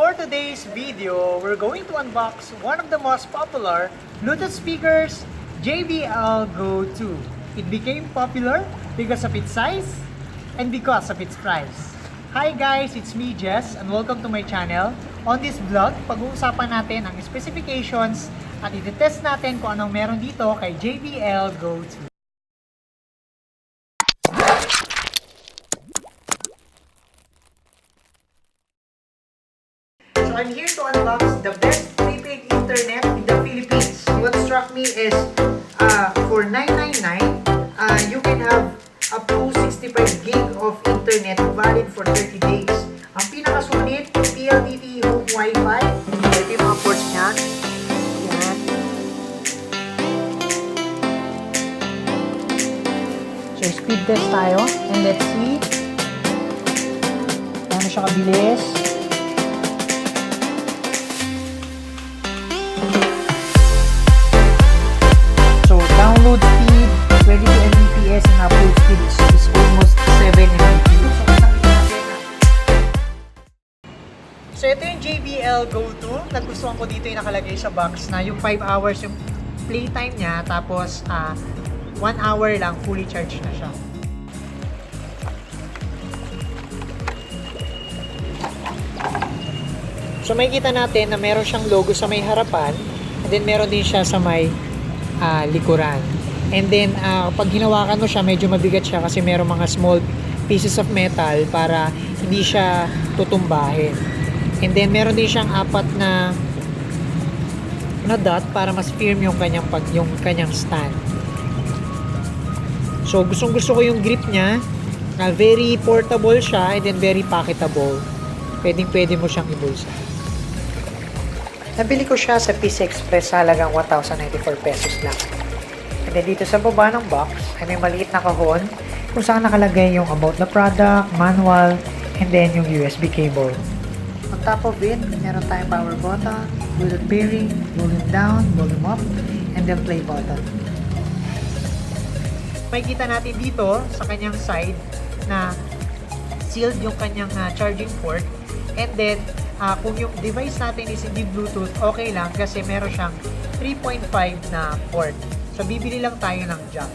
for today's video, we're going to unbox one of the most popular Bluetooth speakers, JBL Go 2. It became popular because of its size and because of its price. Hi guys, it's me Jess and welcome to my channel. On this vlog, pag-uusapan natin ang specifications at i-test natin kung anong meron dito kay JBL Go 2. So I'm here to unbox the best prepaid internet in the Philippines. What struck me is for $999, you can have up to 65 gig of internet valid for 30 days. Ang pinakasulit, PLDT Home Wi-Fi. Ito yung mga ports niya. Yan. So speed test tayo. And let's see. Ano siya kabilis. Download speed, 22 Mbps and upload speed is almost 7 Mbps. So ito yung JBL Go 2. Nagustuhan ko dito yung nakalagay sa box na yung 5 hours yung playtime niya, tapos 1 hour lang fully charged na siya. So makikita natin na meron siyang logo sa may harapan, and then meron din siya sa may likuran. And then, pag hinawakan mo siya, medyo mabigat siya kasi meron mga small pieces of metal para hindi siya tutumbahin. And then, meron din siyang apat na dot para mas firm yung kanyang stand. So, gustong-gusto ko yung grip niya. Very portable siya and then very packetable. Pwedeng-pwede mo siyang ibulsa. Nabili ko siya sa PC Express sa halagang 1,094 pesos lang. And then dito sa baba ng box ay may maliit na kahon kung saan nakalagay yung about the product, manual, and then yung USB cable. On top of it, meron tayong power button, Bluetooth pairing, volume down, volume up, and then play button. Makikita natin dito sa kanyang side na sealed yung kanyang charging port, and then kung yung device natin is hindi Bluetooth, okay lang kasi meron siyang 3.5 na port. So, bibili lang tayo ng jack.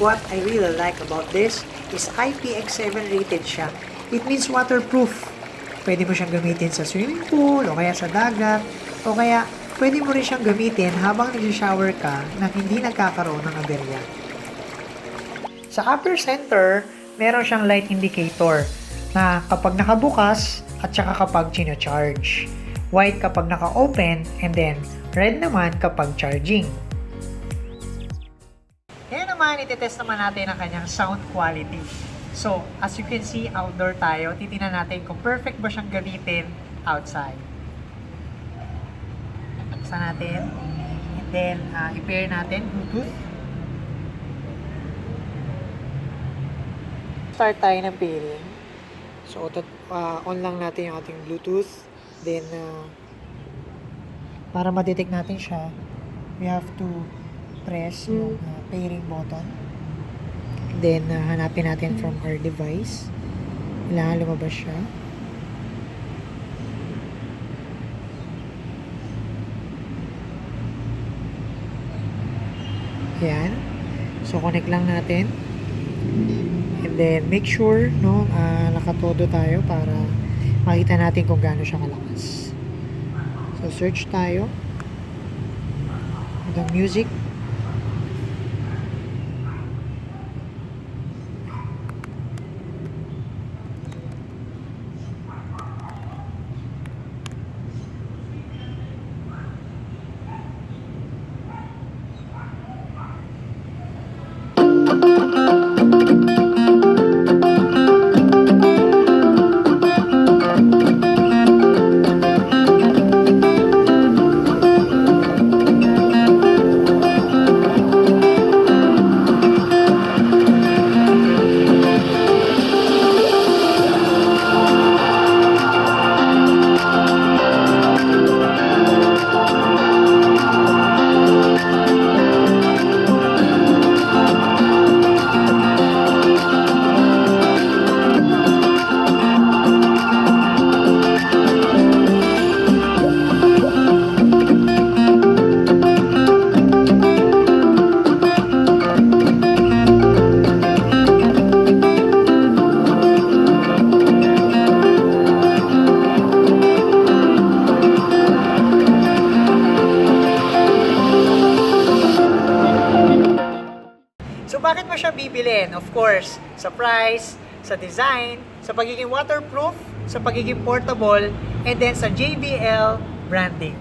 What I really like about this is IPX7 rated siya. It means waterproof. Pwede mo siyang gamitin sa swimming pool, o kaya sa dagat, o kaya pwede mo rin siyang gamitin habang nag-shower ka na hindi nagkakaroon ng aberya. Sa upper center, meron siyang light indicator na kapag nakabukas at saka kapag chino-charge. White kapag naka-open, and then red naman kapag charging. Ngayon naman, itetest naman natin ang kanyang sound quality. So, as you can see, outdoor tayo. Titingnan natin kung perfect ba siyang gamitin outside. Buksan natin. And then, i-pair natin Bluetooth. Start tayo ng pairing. So, on lang natin yung ating Bluetooth. Then, para ma-detect natin siya, we have to press yung pairing button. Then, hanapin natin from our device. Kailangan lumabas siya. Ayan. So, connect lang natin. And then, make sure, no, nakatodo tayo para makita natin kung gaano siya kalakas. So, search tayo. The music. Again, of course, sa price, sa design, sa pagiging waterproof, sa pagiging portable, and then sa JBL branding.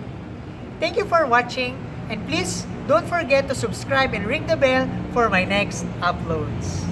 Thank you for watching, and please don't forget to subscribe and ring the bell for my next uploads.